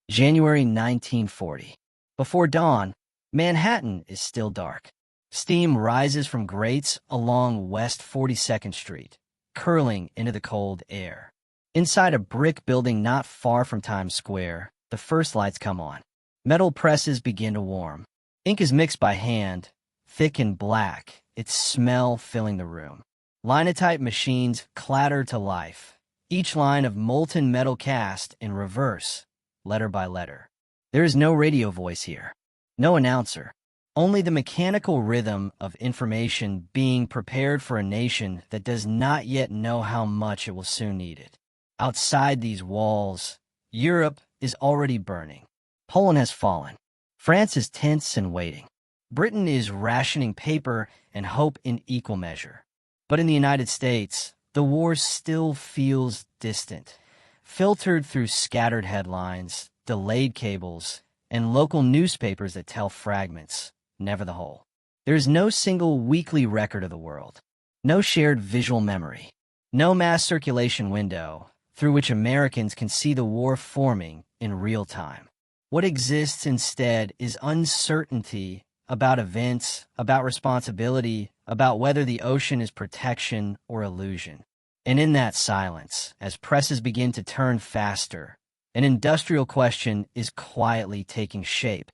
January 1940. Before dawn, Manhattan is still dark. Steam rises from grates along West 42nd Street, curling into the cold air. Inside a brick building not far from Times Square, the first lights come on. Metal presses begin to warm. Ink is mixed by hand, thick and black, its smell filling the room. Linotype machines clatter to life, each line of molten metal cast in reverse, letter by letter. There is no radio voice here, no announcer, only the mechanical rhythm of information being prepared for a nation that does not yet know how much it will soon need it. Outside these walls, Europe is already burning. Poland has fallen. France is tense and waiting. Britain is rationing paper and hope in equal measure. But in the United States, the war still feels distant, filtered through scattered headlines, delayed cables, and local newspapers that tell fragments, never the whole. There is no single weekly record of the world, no shared visual memory, no mass circulation window through which Americans can see the war forming in real time. What exists instead is uncertainty about events, about responsibility, about whether the ocean is protection or illusion. And in that silence, as presses begin to turn faster, an industrial question is quietly taking shape.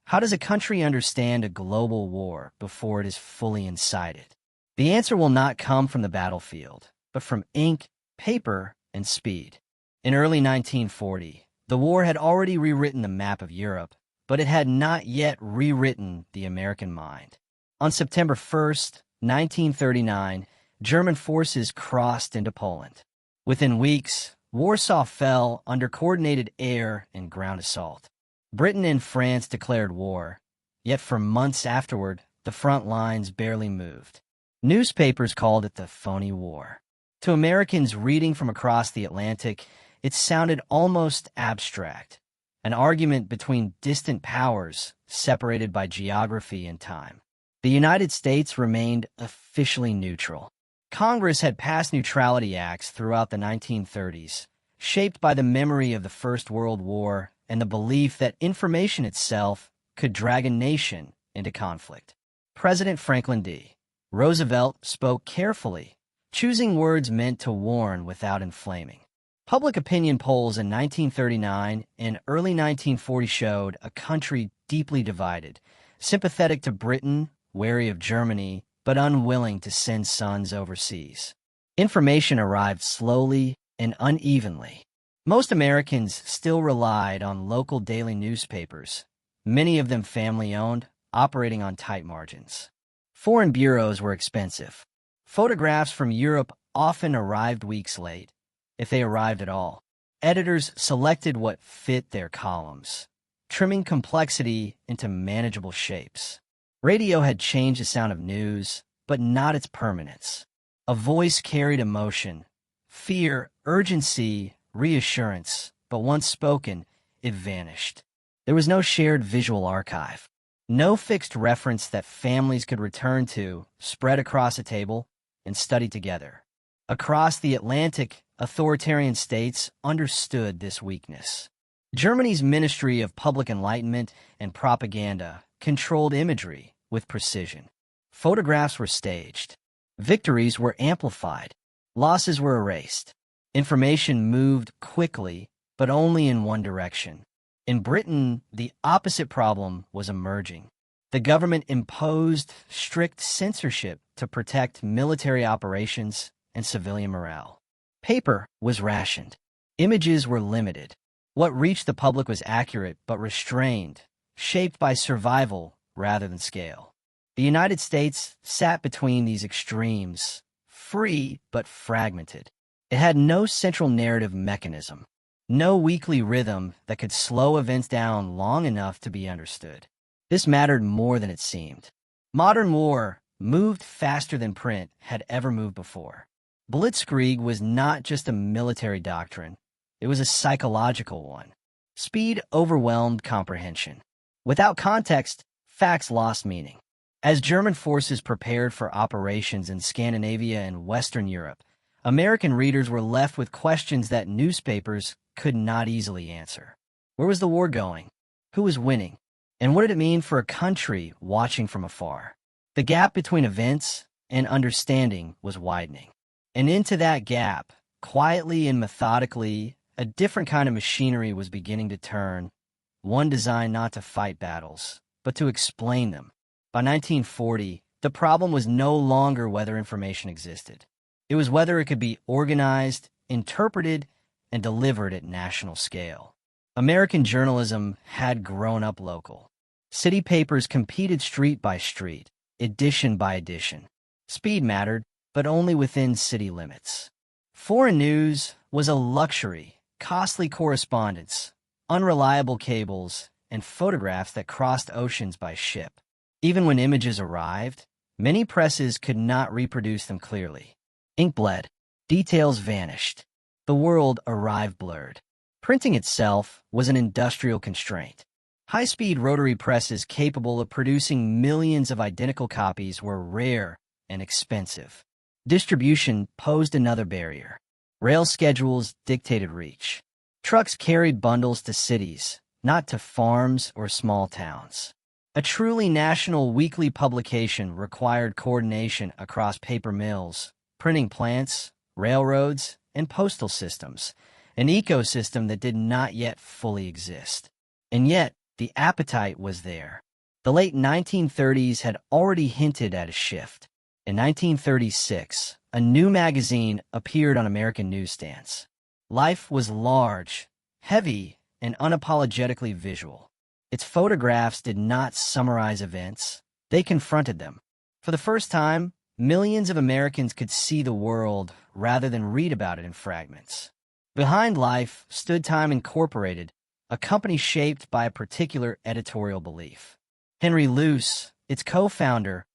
How does a country understand a global war before it is fully inside it? The answer will not come from the battlefield, but from ink, paper, and speed. In early 1940, the war had already rewritten the map of Europe, but it had not yet rewritten the American mind. On September 1st, 1939, German forces crossed into Poland. Within weeks, Warsaw fell under coordinated air and ground assault. Britain and France declared war, yet for months afterward, the front lines barely moved. Newspapers called it the phony war. To Americans reading from across the Atlantic, it sounded almost abstract, an argument between distant powers separated by geography and time. The United States remained officially neutral. Congress had passed neutrality acts throughout the 1930s, shaped by the memory of the First World War and the belief that information itself could drag a nation into conflict. President Franklin D. Roosevelt spoke carefully, choosing words meant to warn without inflaming. Public opinion polls in 1939 and early 1940 showed a country deeply divided, sympathetic to Britain, wary of Germany, but unwilling to send sons overseas. Information arrived slowly and unevenly. Most Americans still relied on local daily newspapers, many of them family-owned, operating on tight margins. Foreign bureaus were expensive. Photographs from Europe often arrived weeks late, if they arrived at all. Editors selected what fit their columns, trimming complexity into manageable shapes. Radio had changed the sound of news, but not its permanence. A voice carried emotion, fear, urgency, reassurance, but once spoken, it vanished. There was no shared visual archive, no fixed reference that families could return to, spread across a table, and study together. Across the Atlantic, authoritarian states understood this weakness. Germany's Ministry of Public Enlightenment and Propaganda controlled imagery with precision. Photographs were staged. Victories were amplified. Losses were erased. Information moved quickly, but only in one direction. In Britain, the opposite problem was emerging. The government imposed strict censorship to protect military operations and civilian morale. Paper was rationed. Images were limited. What reached the public was accurate but restrained, shaped by survival rather than scale. The United States sat between these extremes, free but fragmented. It had no central narrative mechanism, no weekly rhythm that could slow events down long enough to be understood. This mattered more than it seemed. Modern war moved faster than print had ever moved before. Blitzkrieg was not just a military doctrine, it was a psychological one. Speed overwhelmed comprehension. Without context, facts lost meaning. As German forces prepared for operations in Scandinavia and Western Europe, American readers were left with questions that newspapers could not easily answer. Where was the war going? Who was winning? And what did it mean for a country watching from afar? The gap between events and understanding was widening. And into that gap, quietly and methodically, a different kind of machinery was beginning to turn, one designed not to fight battles, but to explain them. By 1940, the problem was no longer whether information existed. It was whether it could be organized, interpreted, and delivered at national scale. American journalism had grown up local. City papers competed street by street, edition by edition. Speed mattered, but only within city limits. Foreign news was a luxury, costly correspondence, unreliable cables, and photographs that crossed oceans by ship. Even when images arrived, many presses could not reproduce them clearly. Ink bled. Details vanished. The world arrived blurred. Printing itself was an industrial constraint. High-speed rotary presses capable of producing millions of identical copies were rare and expensive. Distribution posed another barrier. Rail schedules dictated reach. Trucks carried bundles to cities, not to farms or small towns. A truly national weekly publication required coordination across paper mills, printing plants, railroads, and postal systems, an ecosystem that did not yet fully exist. And yet, the appetite was there. The late 1930s had already hinted at a shift. In 1936, a new magazine appeared on American newsstands. Life was large, heavy, and unapologetically visual. Its photographs did not summarize events. They confronted them. For the first time, millions of Americans could see the world rather than read about it in fragments. Behind Life stood Time Incorporated, a company shaped by a particular editorial belief. Henry Luce, its co-founder,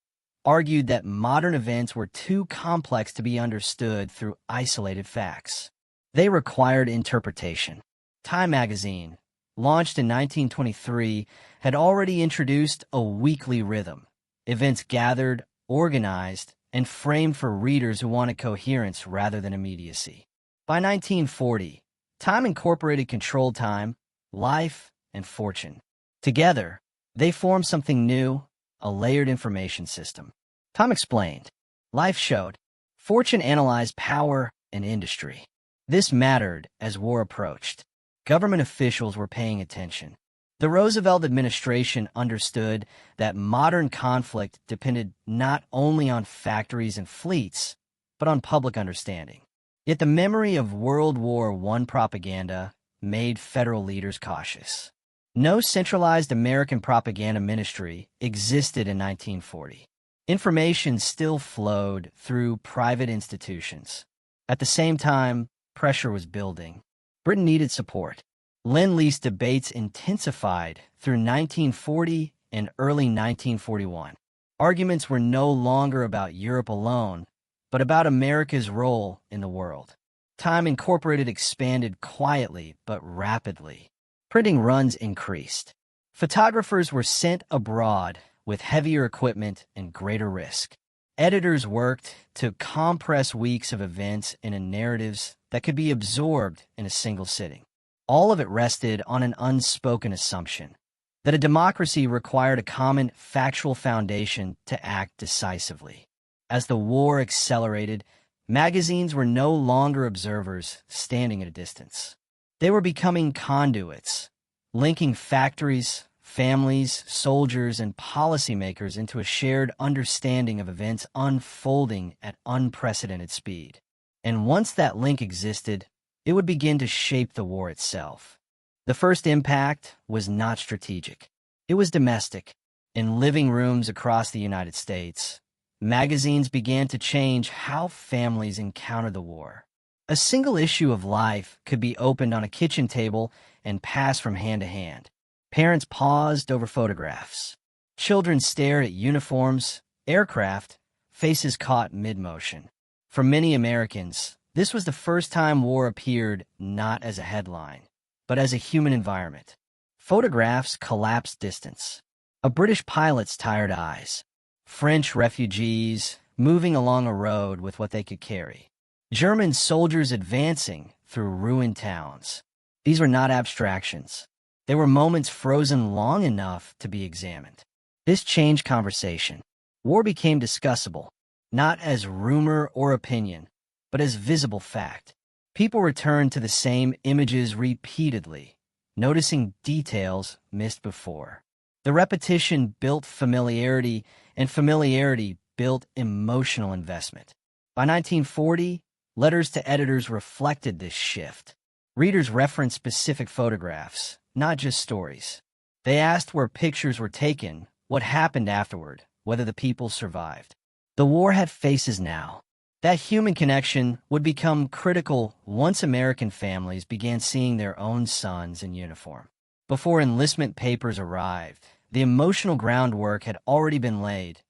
argued that modern events were too complex to be understood through isolated facts. They required interpretation. Time magazine, launched in 1923, had already introduced a weekly rhythm. Events gathered, organized, and framed for readers who wanted coherence rather than immediacy. By 1940, Time Incorporated controlled time, life, and fortune. Together, they formed something new, a layered information system. Time explained. Life showed. Fortune analyzed power and industry. This mattered as war approached. Government officials were paying attention. The Roosevelt administration understood that modern conflict depended not only on factories and fleets, but on public understanding. Yet the memory of World War I propaganda made federal leaders cautious. No centralized American propaganda ministry existed in 1940. Information still flowed through private institutions. At the same time, pressure was building. Britain needed support. Lend-Lease debates intensified through 1940 and early 1941. Arguments were no longer about Europe alone, but about America's role in the world. Time Incorporated expanded quietly but rapidly. Printing runs increased. Photographers were sent abroad with heavier equipment and greater risk. Editors worked to compress weeks of events into narratives that could be absorbed in a single sitting. All of it rested on an unspoken assumption that a democracy required a common factual foundation to act decisively. As the war accelerated, magazines were no longer observers standing at a distance. They were becoming conduits, linking factories, families, soldiers, and policymakers into a shared understanding of events unfolding at unprecedented speed. And once that link existed, it would begin to shape the war itself. The first impact was not strategic. It was domestic. In living rooms across the United States, magazines began to change how families encountered the war. A single issue of Life could be opened on a kitchen table and passed from hand to hand. Parents paused over photographs. Children stared at uniforms, aircraft, faces caught mid-motion. For many Americans, this was the first time war appeared not as a headline, but as a human environment. Photographs collapsed distance. A British pilot's tired eyes. French refugees moving along a road with what they could carry. German soldiers advancing through ruined towns. These were not abstractions. They were moments frozen long enough to be examined. This changed conversation. War became discussable, not as rumor or opinion, but as visible fact. People returned to the same images repeatedly, noticing details missed before. The repetition built familiarity, and familiarity built emotional investment. By 1940, letters to editors reflected this shift. Readers referenced specific photographs, not just stories. They asked where pictures were taken, what happened afterward, whether the people survived. The war had faces now. That human connection would become critical once American families began seeing their own sons in uniform. Before enlistment papers arrived, the emotional groundwork had already been laid,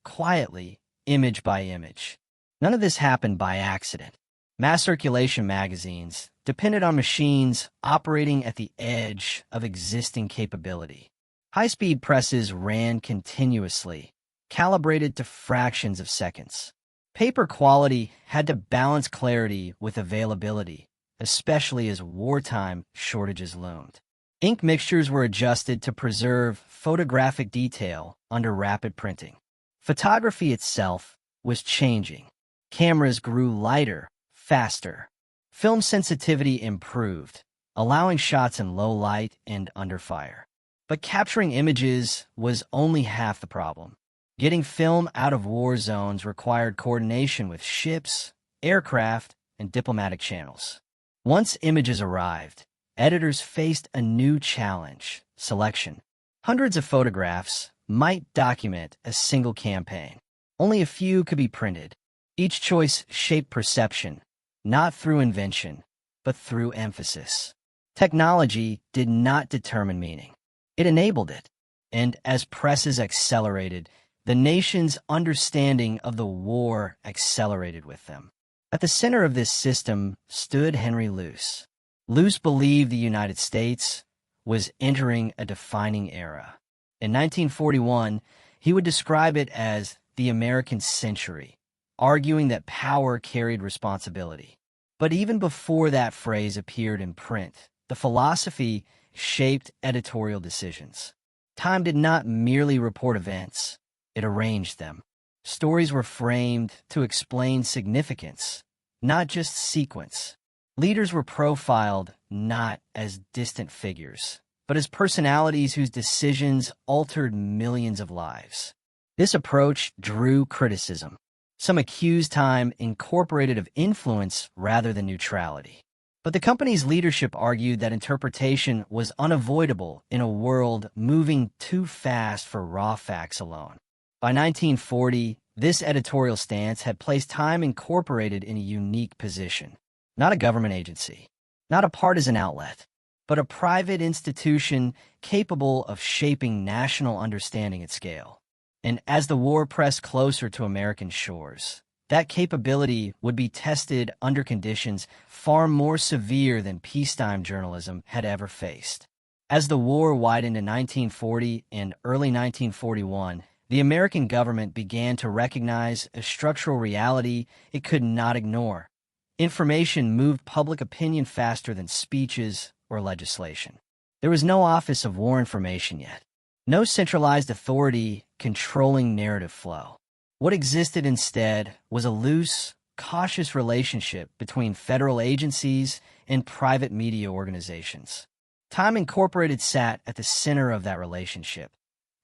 quietly, image by image. None of this happened by accident. Mass circulation magazines depended on machines operating at the edge of existing capability. High-speed presses ran continuously, calibrated to fractions of seconds. Paper quality had to balance clarity with availability, especially as wartime shortages loomed. Ink mixtures were adjusted to preserve photographic detail under rapid printing. Photography itself was changing. Cameras grew lighter, faster. Film sensitivity improved, allowing shots in low light and under fire. But capturing images was only half the problem. Getting film out of war zones required coordination with ships, aircraft, and diplomatic channels. Once images arrived, editors faced a new challenge: selection. Hundreds of photographs might document a single campaign. Only a few could be printed. Each choice shaped perception, not through invention, but through emphasis. Technology did not determine meaning. It enabled it. And as presses accelerated, the nation's understanding of the war accelerated with them. At the center of this system stood Henry Luce. Luce believed the United States was entering a defining era. In 1941, he would describe it as the American century, arguing that power carried responsibility. But even before that phrase appeared in print, the philosophy shaped editorial decisions. Time did not merely report events, it arranged them. Stories were framed to explain significance, not just sequence. Leaders were profiled not as distant figures, but as personalities whose decisions altered millions of lives. This approach drew criticism. Some accused Time incorporated of influence rather than neutrality. But the company's leadership argued that interpretation was unavoidable in a world moving too fast for raw facts alone. By 1940, this editorial stance had placed Time Incorporated in a unique position. Not a government agency, not a partisan outlet, but a private institution capable of shaping national understanding at scale. And as the war pressed closer to American shores, that capability would be tested under conditions far more severe than peacetime journalism had ever faced. As the war widened in 1940 and early 1941, the American government began to recognize a structural reality it could not ignore. Information moved public opinion faster than speeches or legislation. There was no Office of War Information yet, no centralized authority controlling narrative flow. What existed instead was a loose, cautious relationship between federal agencies and private media organizations. Time Incorporated sat at the center of that relationship,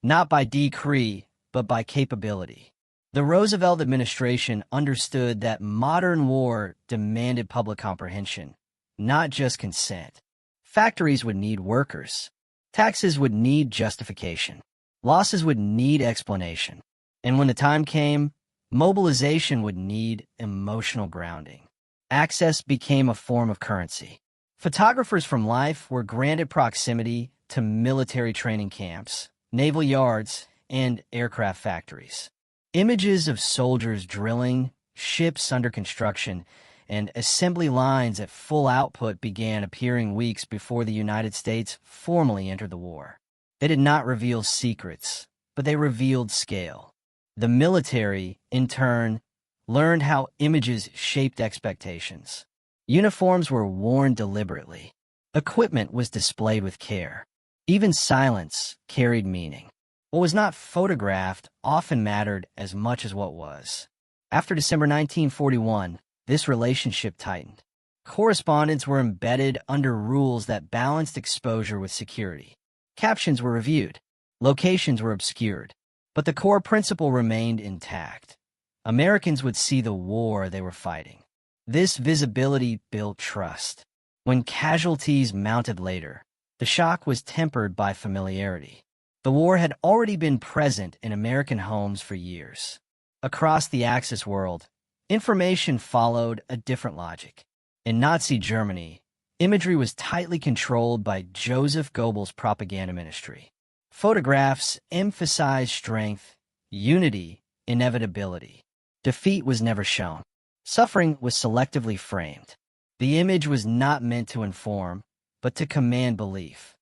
not by decree, but by capability. The Roosevelt administration understood that modern war demanded public comprehension, not just consent. Factories would need workers. Taxes would need justification. Losses would need explanation. And when the time came, mobilization would need emotional grounding. Access became a form of currency. Photographers from life were granted proximity to military training camps, naval yards, and aircraft factories. Images of soldiers drilling, ships under construction, and assembly lines at full output began appearing weeks before the United States formally entered the war. They did not reveal secrets, but they revealed scale. The military, in turn, learned how images shaped expectations. Uniforms were worn deliberately. Equipment was displayed with care. Even silence carried meaning. What was not photographed often mattered as much as what was. After December 1941, this relationship tightened. Correspondents were embedded under rules that balanced exposure with security. Captions were reviewed. Locations were obscured. But the core principle remained intact. Americans would see the war they were fighting. This visibility built trust. When casualties mounted later, the shock was tempered by familiarity. The war had already been present in American homes for years. Across the Axis world, information followed a different logic. In Nazi Germany, imagery was tightly controlled by Joseph Goebbels' propaganda ministry. Photographs emphasized strength, unity, inevitability. Defeat was never shown. Suffering was selectively framed. The image was not meant to inform, but to command belief.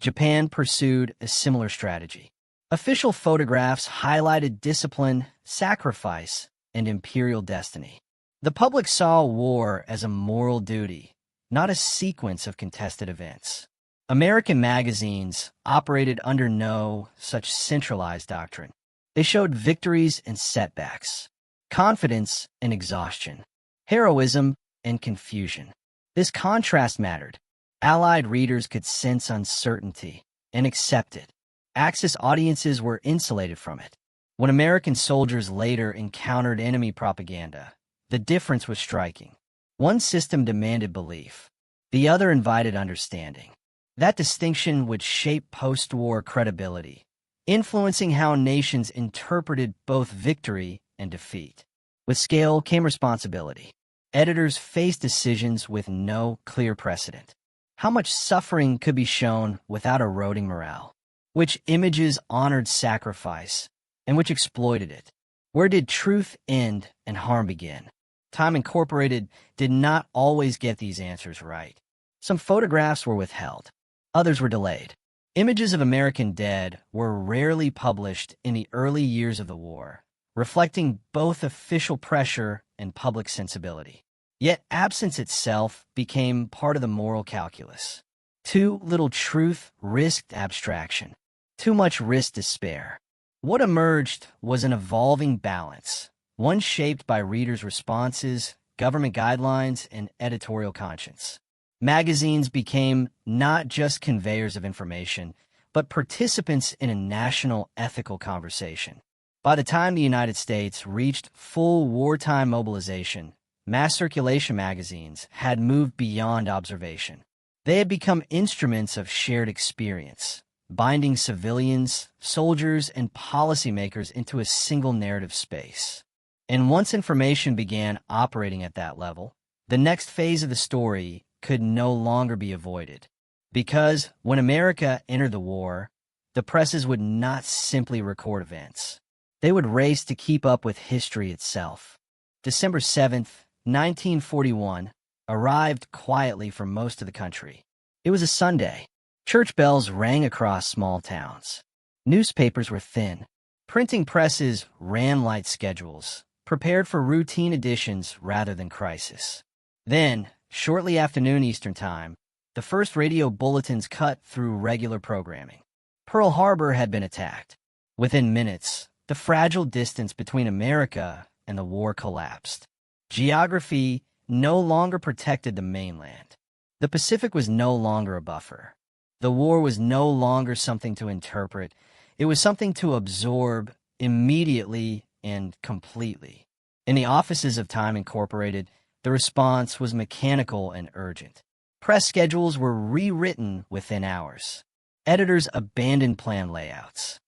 Japan pursued a similar strategy. Official photographs highlighted discipline, sacrifice, and imperial destiny. The public saw war as a moral duty, not a sequence of contested events. American magazines operated under no such centralized doctrine. They showed victories and setbacks, confidence and exhaustion, heroism and confusion. This contrast mattered. Allied readers could sense uncertainty and accept it. Axis audiences were insulated from it. When American soldiers later encountered enemy propaganda, the difference was striking. One system demanded belief. The other invited understanding. That distinction would shape post-war credibility, influencing how nations interpreted both victory and defeat. With scale came responsibility. Editors faced decisions with no clear precedent. How much suffering could be shown without eroding morale? Which images honored sacrifice and which exploited it? Where did truth end and harm begin? Time Incorporated did not always get these answers right. Some photographs were withheld. Others were delayed. Images of American dead were rarely published in the early years of the war, reflecting both official pressure and public sensibility. Yet absence itself became part of the moral calculus. Too little truth risked abstraction. Too much risked despair. What emerged was an evolving balance, one shaped by readers' responses, government guidelines, and editorial conscience. Magazines became not just conveyors of information, but participants in a national ethical conversation. By the time the United States reached full wartime mobilization, mass circulation magazines had moved beyond observation. They had become instruments of shared experience, binding civilians, soldiers, and policymakers into a single narrative space. And once information began operating at that level, the next phase of the story could no longer be avoided. Because when America entered the war, the presses would not simply record events. They would race to keep up with history itself. December 7th, 1941, arrived quietly for most of the country. It was a Sunday. Church bells rang across small towns. Newspapers were thin. Printing presses ran light schedules, prepared for routine editions rather than crisis. Then, shortly after noon Eastern Time, the first radio bulletins cut through regular programming. Pearl Harbor had been attacked. Within minutes, the fragile distance between America and the war collapsed. Geography no longer protected the mainland. The Pacific was no longer a buffer. The war was no longer something to interpret. It was something to absorb immediately and completely. In the offices of Time Incorporated, the response was mechanical and urgent. Press schedules were rewritten within hours. Editors abandoned plan layouts.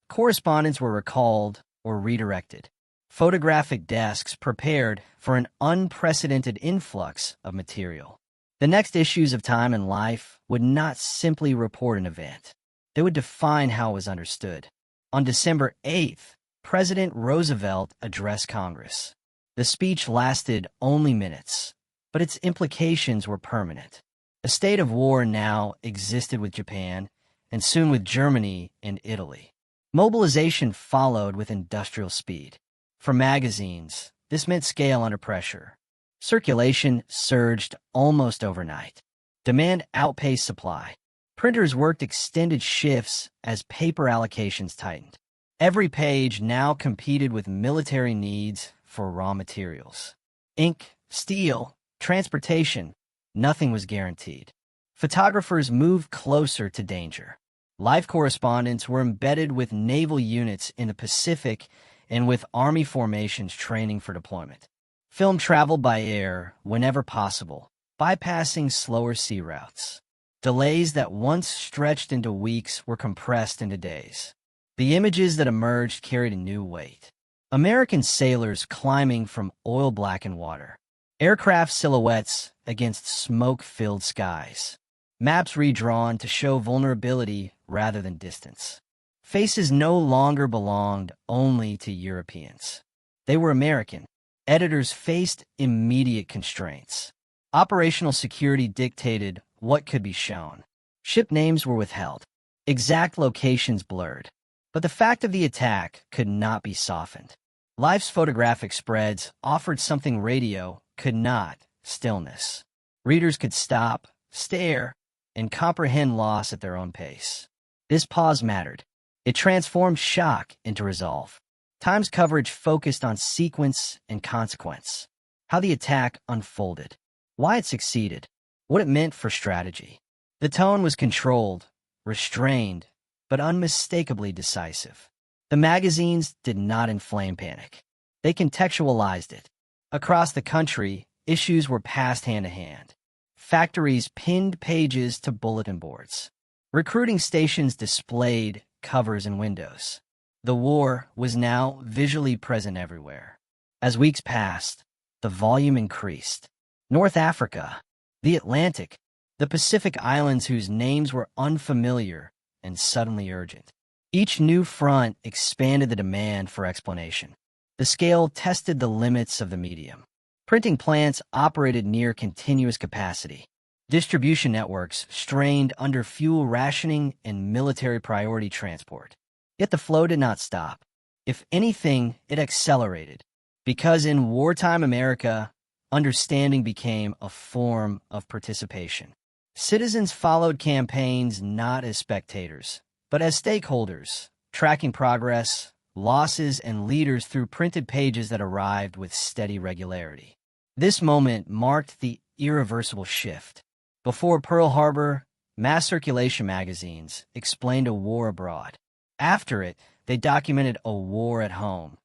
Correspondents were recalled or redirected. Photographic desks prepared for an unprecedented influx of material. The next issues of Time and Life would not simply report an event. They would define how it was understood. On December 8th, President Roosevelt addressed Congress. The speech lasted only minutes, but its implications were permanent. A state of war now existed with Japan, and soon with Germany and Italy. Mobilization followed with industrial speed. For magazines, this meant scale under pressure. Circulation surged almost overnight. Demand outpaced supply. Printers worked extended shifts as paper allocations tightened. Every page now competed with military needs for raw materials. Ink, steel, transportation, nothing was guaranteed. Photographers moved closer to danger. Life correspondents were embedded with naval units in the Pacific and with army formations training for deployment. Film traveled by air whenever possible, bypassing slower sea routes. Delays that once stretched into weeks were compressed into days. The images that emerged carried a new weight. American sailors climbing from oil-blackened water. Aircraft silhouettes against smoke-filled skies. Maps redrawn to show vulnerability rather than distance. Faces no longer belonged only to Europeans. They were American. Editors faced immediate constraints. Operational security dictated what could be shown. Ship names were withheld. Exact locations blurred. But the fact of the attack could not be softened. Life's photographic spreads offered something radio could not: stillness. Readers could stop, stare, and comprehend loss at their own pace. This pause mattered. It transformed shock into resolve. Times coverage focused on sequence and consequence. How the attack unfolded. Why it succeeded. What it meant for strategy. The tone was controlled, restrained, but unmistakably decisive. The magazines did not inflame panic. They contextualized it. Across the country, issues were passed hand to hand. Factories pinned pages to bulletin boards. Recruiting stations displayed covers and windows. The war was now visually present everywhere. As weeks passed, the volume increased. North Africa, the Atlantic, the Pacific Islands whose names were unfamiliar and suddenly urgent. Each new front expanded the demand for explanation. The scale tested the limits of the medium. Printing plants operated near continuous capacity. Distribution networks strained under fuel rationing and military priority transport. Yet the flow did not stop. If anything, it accelerated. Because in wartime America, understanding became a form of participation. Citizens followed campaigns not as spectators, but as stakeholders, tracking progress, losses, and leaders through printed pages that arrived with steady regularity. This moment marked the irreversible shift. Before Pearl Harbor, mass circulation magazines explained a war abroad. After it, they documented a war at home,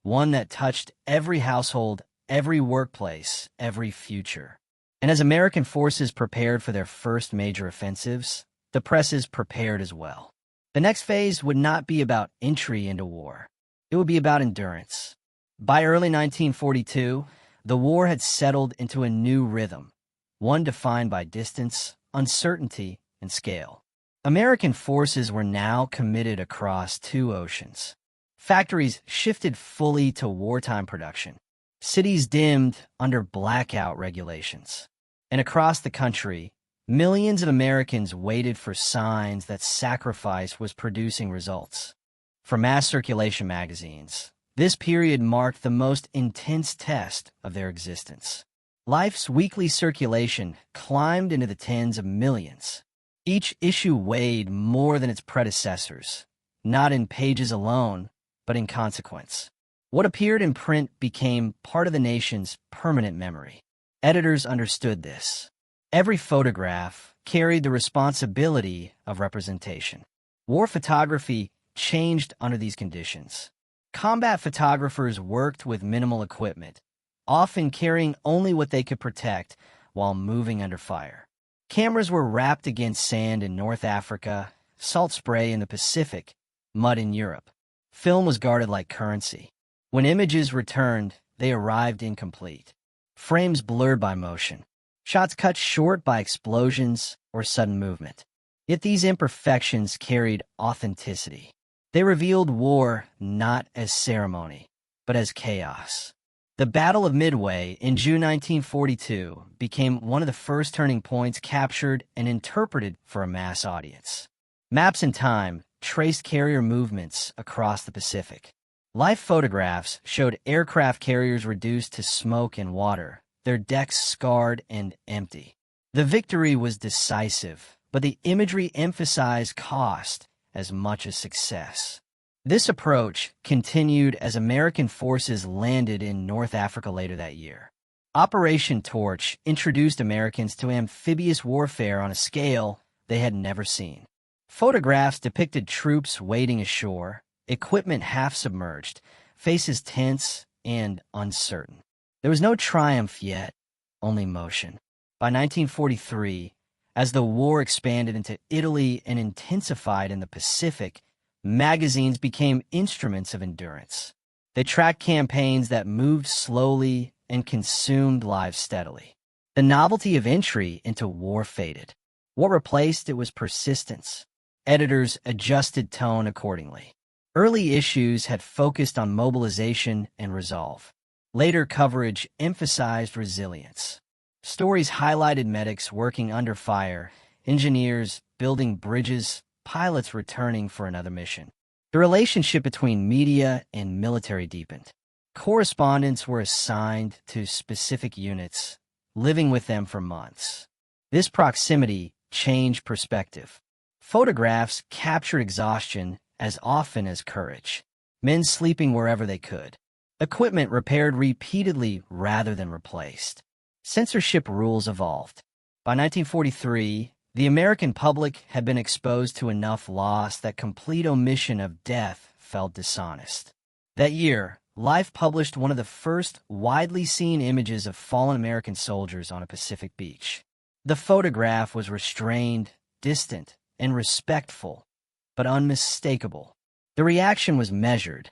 one that touched every household, every workplace, every future. And as American forces prepared for their first major offensives, the presses prepared as well. The next phase would not be about entry into war. It would be about endurance. By early 1942, the war had settled into a new rhythm, one defined by distance, uncertainty, and scale. American forces were now committed across two oceans. Factories shifted fully to wartime production. Cities dimmed under blackout regulations. And across the country, millions of Americans waited for signs that sacrifice was producing results. For mass circulation magazines, this period marked the most intense test of their existence. Life's weekly circulation climbed into the tens of millions. Each issue weighed more than its predecessors, not in pages alone, but in consequence. What appeared in print became part of the nation's permanent memory. Editors understood this. Every photograph carried the responsibility of representation. War photography changed under these conditions. Combat photographers worked with minimal equipment, often carrying only what they could protect while moving under fire. Cameras were wrapped against sand in North Africa, salt spray in the Pacific, mud in Europe. Film was guarded like currency. When images returned, they arrived incomplete. Frames blurred by motion. Shots cut short by explosions or sudden movement. Yet these imperfections carried authenticity. They revealed war not as ceremony, but as chaos. The Battle of Midway in June 1942 became one of the first turning points captured and interpreted for a mass audience. Maps in time traced carrier movements across the Pacific. Live photographs showed aircraft carriers reduced to smoke and water, their decks scarred and empty. The victory was decisive, but the imagery emphasized cost as much as success. This approach continued as American forces landed in North Africa later that year. Operation Torch introduced Americans to amphibious warfare on a scale they had never seen. Photographs depicted troops wading ashore, equipment half-submerged, faces tense and uncertain. There was no triumph yet, only motion. By 1943, as the war expanded into Italy and intensified in the Pacific, magazines became instruments of endurance. They tracked campaigns that moved slowly and consumed lives steadily. The novelty of entry into war faded. What replaced it was persistence. Editors adjusted tone accordingly. Early issues had focused on mobilization and resolve. Later coverage emphasized resilience. Stories highlighted medics working under fire, engineers building bridges, pilots returning for another mission. The relationship between media and military deepened. Correspondents were assigned to specific units, living with them for months. This proximity changed perspective. Photographs captured exhaustion as often as courage. Men sleeping wherever they could. Equipment repaired repeatedly rather than replaced. Censorship rules evolved. By 1943, the American public had been exposed to enough loss that complete omission of death felt dishonest. That year, Life published one of the first widely seen images of fallen American soldiers on a Pacific beach. The photograph was restrained, distant, and respectful, but unmistakable. The reaction was measured,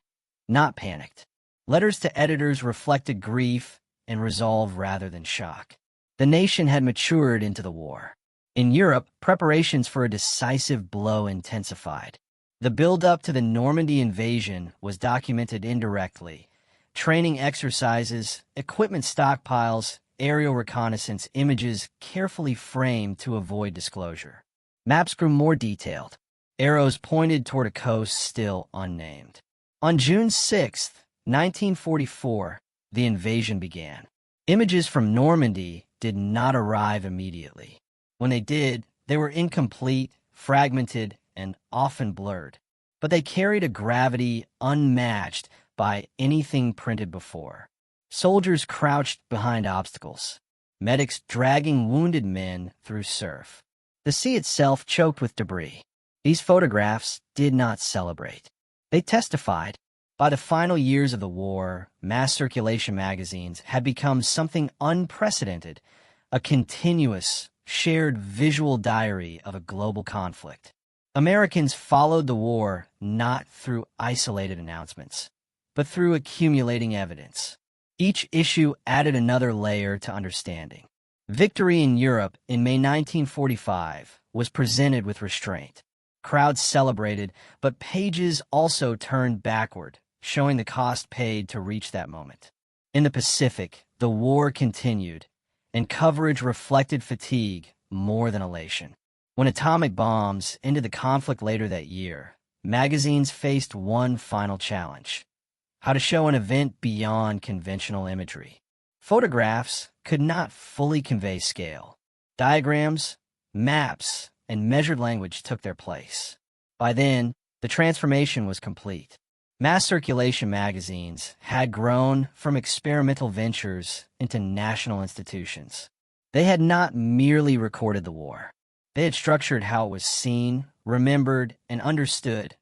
not panicked. Letters to editors reflected grief and resolve rather than shock. The nation had matured into the war. In Europe, preparations for a decisive blow intensified. The build-up to the Normandy invasion was documented indirectly. Training exercises, equipment stockpiles, aerial reconnaissance images carefully framed to avoid disclosure. Maps grew more detailed. Arrows pointed toward a coast still unnamed. On June 6, 1944, the invasion began. Images from Normandy did not arrive immediately. When they did, they were incomplete, fragmented, and often blurred. But they carried a gravity unmatched by anything printed before. Soldiers crouched behind obstacles, medics dragging wounded men through surf. The sea itself choked with debris. These photographs did not celebrate. They testified. By the final years of the war, mass circulation magazines had become something unprecedented, a continuous, shared visual diary of a global conflict. Americans followed the war not through isolated announcements, but through accumulating evidence. Each issue added another layer to understanding. Victory in Europe in May 1945 was presented with restraint. Crowds celebrated, but pages also turned backward, showing the cost paid to reach that moment. In the Pacific, the war continued, and coverage reflected fatigue more than elation. When atomic bombs ended the conflict later that year, magazines faced one final challenge: how to show an event beyond conventional imagery. Photographs could not fully convey scale. Diagrams, maps, and measured language took their place. By then, the transformation was complete. Mass circulation magazines had grown from experimental ventures into national institutions. They had not merely recorded the war. They had structured how it was seen, remembered, and understood,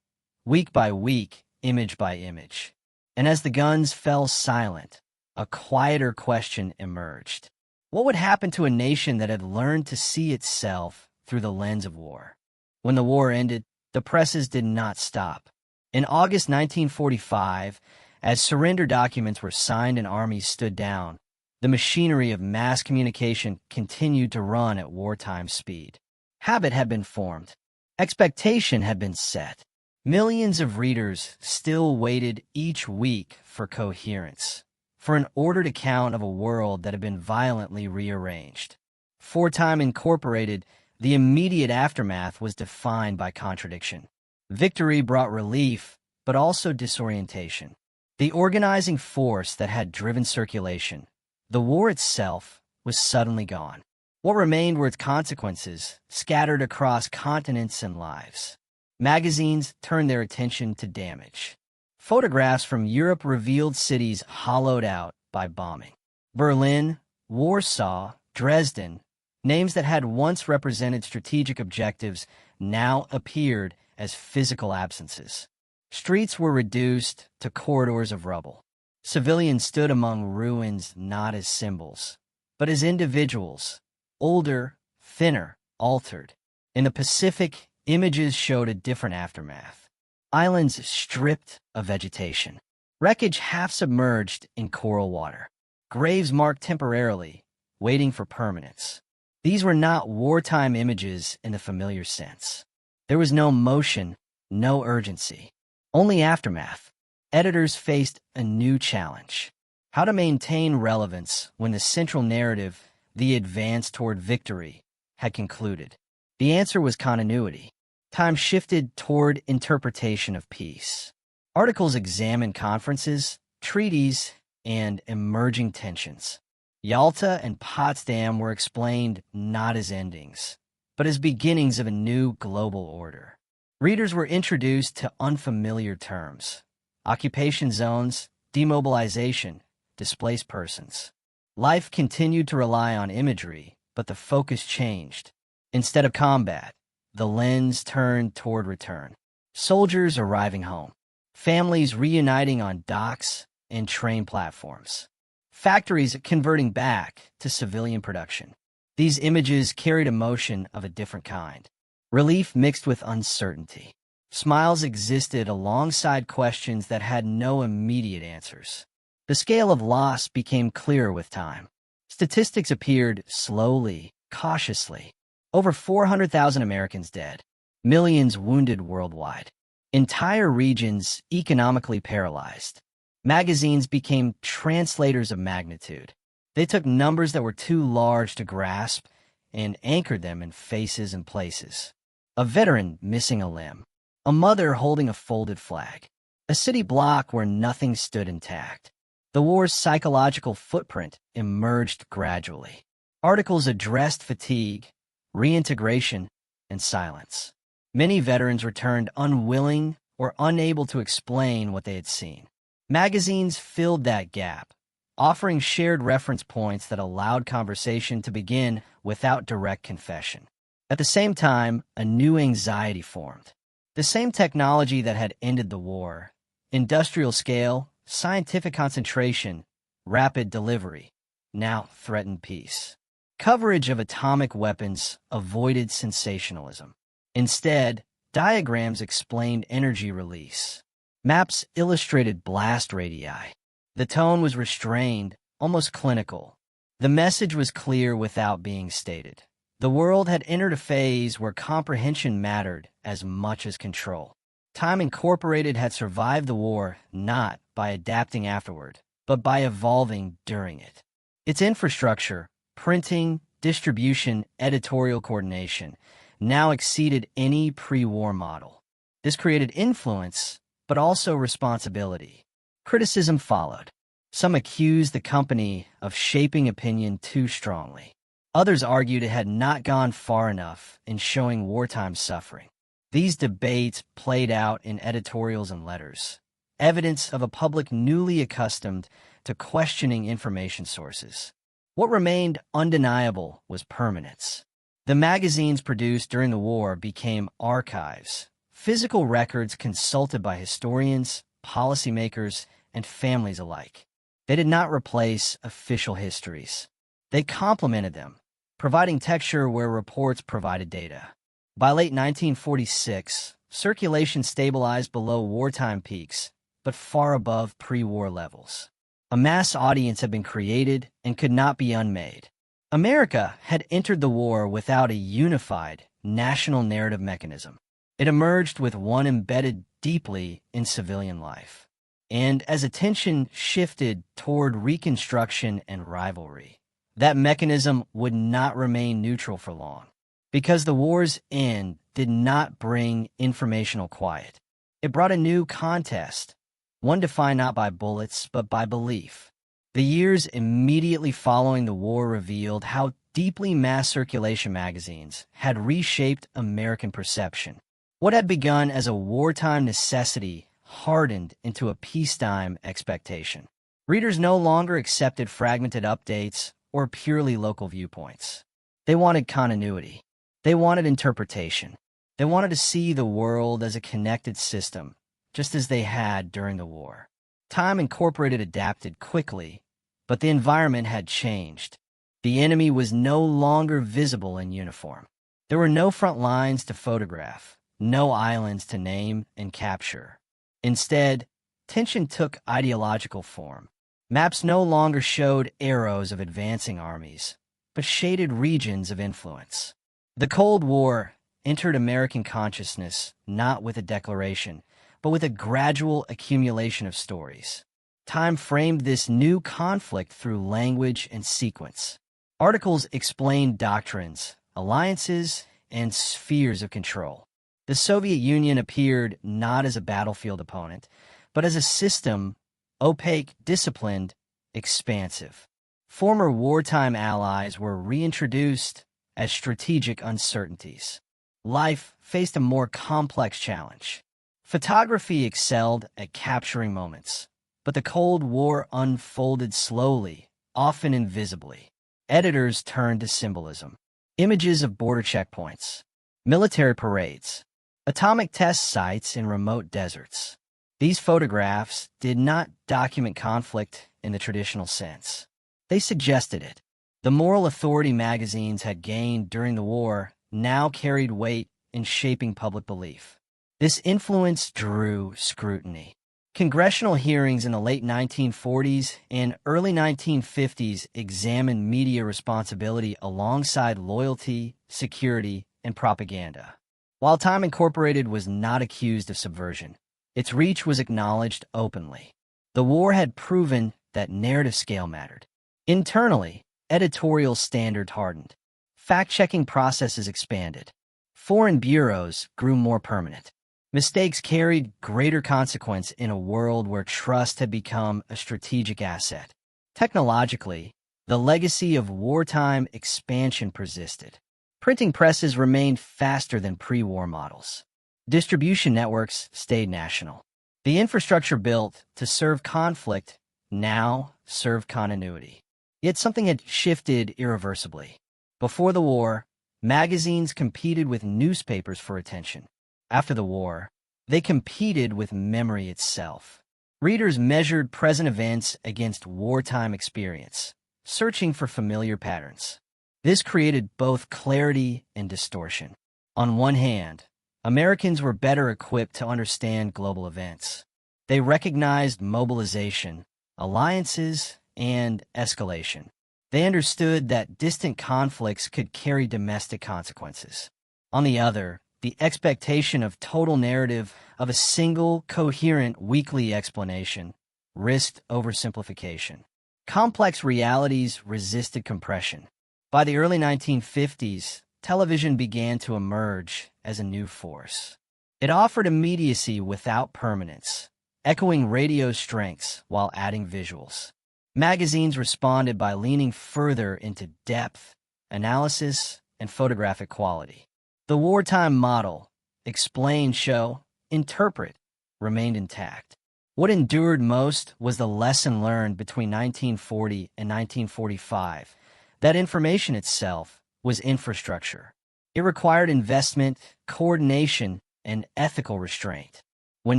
week by week, image by image. And as the guns fell silent, a quieter question emerged. What would happen to a nation that had learned to see itself through the lens of war? When the war ended, the presses did not stop. In August 1945, as surrender documents were signed and armies stood down, the machinery of mass communication continued to run at wartime speed. Habit had been formed. Expectation had been set. Millions of readers still waited each week for coherence, for an ordered account of a world that had been violently rearranged. For Time Incorporated, the immediate aftermath was defined by contradiction. Victory brought relief, but also disorientation. The organizing force that had driven circulation, the war itself, was suddenly gone. What remained were its consequences, scattered across continents and lives. Magazines turned their attention to damage. Photographs from Europe revealed cities hollowed out by bombing. Berlin, Warsaw, Dresden, names that had once represented strategic objectives, now appeared as physical absences. Streets were reduced to corridors of rubble. Civilians stood among ruins not as symbols, but as individuals, older, thinner, altered. In the Pacific, images showed a different aftermath. Islands stripped of vegetation. Wreckage half submerged in coral water. Graves marked temporarily, waiting for permanence. These were not wartime images in the familiar sense. There was no motion, no urgency, only aftermath. Editors faced a new challenge: how to maintain relevance when the central narrative, the advance toward victory, had concluded. The answer was continuity. Time shifted toward interpretation of peace. Articles examined conferences, treaties, and emerging tensions. Yalta and Potsdam were explained not as endings, but as beginnings of a new global order. Readers were introduced to unfamiliar terms: occupation zones, demobilization, displaced persons. Life continued to rely on imagery, but the focus changed. Instead of combat, the lens turned toward return. Soldiers arriving home. Families reuniting on docks and train platforms. Factories converting back to civilian production. These images carried emotion of a different kind. Relief mixed with uncertainty. Smiles existed alongside questions that had no immediate answers. The scale of loss became clearer with time. Statistics appeared slowly, cautiously. Over 400,000 Americans dead. Millions wounded worldwide. Entire regions economically paralyzed. Magazines became translators of magnitude. They took numbers that were too large to grasp and anchored them in faces and places. A veteran missing a limb. A mother holding a folded flag. A city block where nothing stood intact. The war's psychological footprint emerged gradually. Articles addressed fatigue, reintegration, and silence. Many veterans returned unwilling or unable to explain what they had seen. Magazines filled that gap, offering shared reference points that allowed conversation to begin without direct confession. At the same time, a new anxiety formed. The same technology that had ended the war, industrial scale, scientific concentration, rapid delivery, now threatened peace. Coverage of atomic weapons avoided sensationalism. Instead, diagrams explained energy release. Maps illustrated blast radii. The tone was restrained, almost clinical. The message was clear without being stated. The world had entered a phase where comprehension mattered as much as control. Time Incorporated had survived the war not by adapting afterward, but by evolving during it. Its infrastructure, printing, distribution, editorial coordination, now exceeded any pre-war model. This created influence, but also responsibility. Criticism followed. Some accused the company of shaping opinion too strongly. Others argued it had not gone far enough in showing wartime suffering. These debates played out in editorials and letters, evidence of a public newly accustomed to questioning information sources. What remained undeniable was permanence. The magazines produced during the war became archives, physical records consulted by historians, policymakers, and families alike. They did not replace official histories. They complemented them, providing texture where reports provided data. By late 1946, circulation stabilized below wartime peaks, but far above pre-war levels. A mass audience had been created and could not be unmade. America had entered the war without a unified national narrative mechanism. It emerged with one embedded deeply in civilian life. And as attention shifted toward reconstruction and rivalry, that mechanism would not remain neutral for long. Because the war's end did not bring informational quiet. It brought a new contest, one defined not by bullets, but by belief. The years immediately following the war revealed how deeply mass circulation magazines had reshaped American perception. What had begun as a wartime necessity hardened into a peacetime expectation. Readers no longer accepted fragmented updates or purely local viewpoints. They wanted continuity. They wanted interpretation. They wanted to see the world as a connected system, just as they had during the war. Time Incorporated adapted quickly, but the environment had changed. The enemy was no longer visible in uniform. There were no front lines to photograph, no islands to name and capture. Instead, tension took ideological form. Maps no longer showed arrows of advancing armies, but shaded regions of influence. The Cold War entered American consciousness not with a declaration, but with a gradual accumulation of stories. Time framed this new conflict through language and sequence. Articles explained doctrines, alliances, and spheres of control. The Soviet Union appeared not as a battlefield opponent, but as a system, opaque, disciplined, expansive. Former wartime allies were reintroduced as strategic uncertainties. Life faced a more complex challenge. Photography excelled at capturing moments, but the Cold War unfolded slowly, often invisibly. Editors turned to symbolism. Images of border checkpoints, military parades, atomic test sites in remote deserts. These photographs did not document conflict in the traditional sense. They suggested it. The moral authority magazines had gained during the war now carried weight in shaping public belief. This influence drew scrutiny. Congressional hearings in the late 1940s and early 1950s examined media responsibility alongside loyalty, security, and propaganda. While Time Incorporated was not accused of subversion, its reach was acknowledged openly. The war had proven that narrative scale mattered. Internally, editorial standards hardened. Fact-checking processes expanded. Foreign bureaus grew more permanent. Mistakes carried greater consequence in a world where trust had become a strategic asset. Technologically, the legacy of wartime expansion persisted. Printing presses remained faster than pre-war models. Distribution networks stayed national. The infrastructure built to serve conflict now served continuity. Yet something had shifted irreversibly. Before the war, magazines competed with newspapers for attention. After the war, they competed with memory itself. Readers measured present events against wartime experience, searching for familiar patterns. This created both clarity and distortion. On one hand, Americans were better equipped to understand global events. They recognized mobilization, alliances, and escalation. They understood that distant conflicts could carry domestic consequences. On the other, the expectation of total narrative of a single, coherent weekly explanation risked oversimplification. Complex realities resisted compression. By the early 1950s, television began to emerge as a new force. It offered immediacy without permanence, echoing radio's strengths while adding visuals. Magazines responded by leaning further into depth, analysis, and photographic quality. The wartime model, explain, show, interpret, remained intact. What endured most was the lesson learned between 1940 and 1945, that information itself was infrastructure. It required investment, coordination, and ethical restraint. When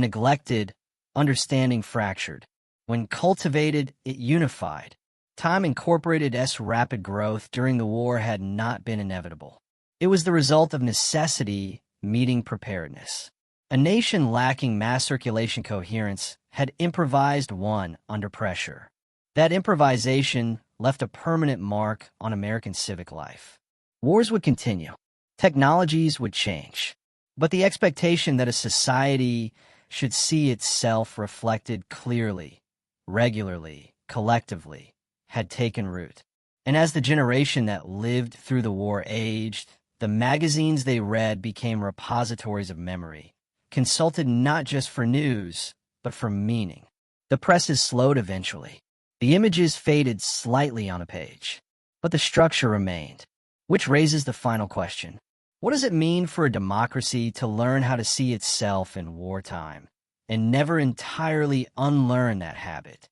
neglected, understanding fractured. When cultivated, it unified. Time Incorporated's rapid growth during the war had not been inevitable. It was the result of necessity meeting preparedness. A nation lacking mass circulation coherence had improvised one under pressure. That improvisation left a permanent mark on American civic life. Wars would continue. Technologies would change. But the expectation that a society should see itself reflected clearly, regularly, collectively, had taken root. And as the generation that lived through the war aged, the magazines they read became repositories of memory, consulted not just for news, but for meaning. The presses slowed eventually. The images faded slightly on a page. but the structure remained. Which raises the final question. What does it mean for a democracy to learn how to see itself in wartime and never entirely unlearn that habit?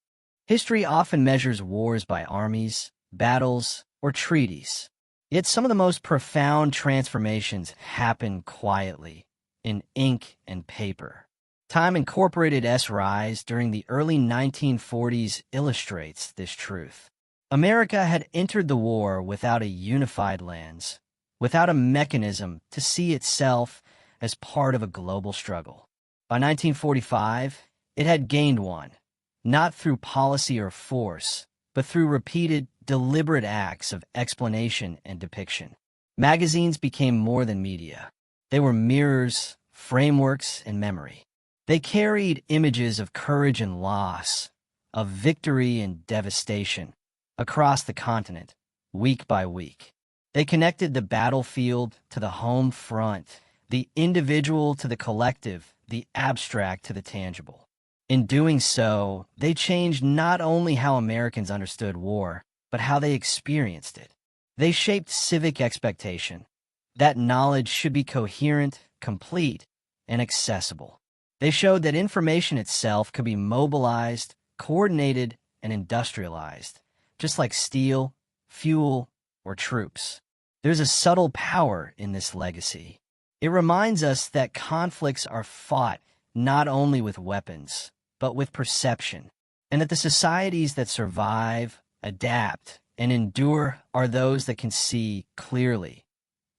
History often measures wars by armies, battles, or treaties. Yet some of the most profound transformations happen quietly, in ink and paper. Time Incorporated's rise during the early 1940s illustrates this truth. America had entered the war without a unified lens, without a mechanism to see itself as part of a global struggle. By 1945, it had gained one, not through policy or force, but through repeated, deliberate acts of explanation and depiction. Magazines became more than media. They were mirrors, frameworks, and memory. They carried images of courage and loss, of victory and devastation, across the continent, week by week. They connected the battlefield to the home front, the individual to the collective, the abstract to the tangible. In doing so, they changed not only how Americans understood war, but how they experienced it. They shaped civic expectation. That knowledge should be coherent, complete, and accessible. They showed that information itself could be mobilized, coordinated, and industrialized, just like steel, fuel, or troops. There's a subtle power in this legacy. It reminds us that conflicts are fought not only with weapons, but with perception, and that the societies that survive, adapt, and endure are those that can see clearly,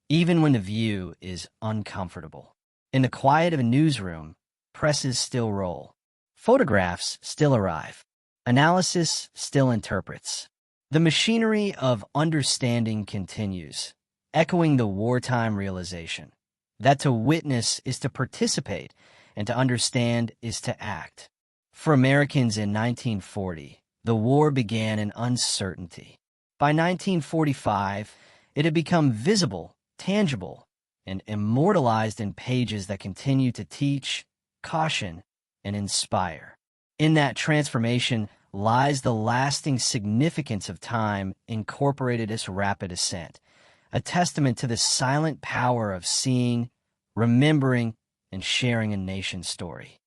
even when the view is uncomfortable. In the quiet of a newsroom, presses still roll. Photographs still arrive. Analysis still interprets. The machinery of understanding continues, echoing the wartime realization that to witness is to participate and to understand is to act. For Americans in 1940, the war began in uncertainty. By 1945, it had become visible, tangible, and immortalized in pages that continue to teach, caution, and inspire. In that transformation lies the lasting significance of Time Incorporated's rapid ascent, a testament to the silent power of seeing, remembering, and sharing a nation's story.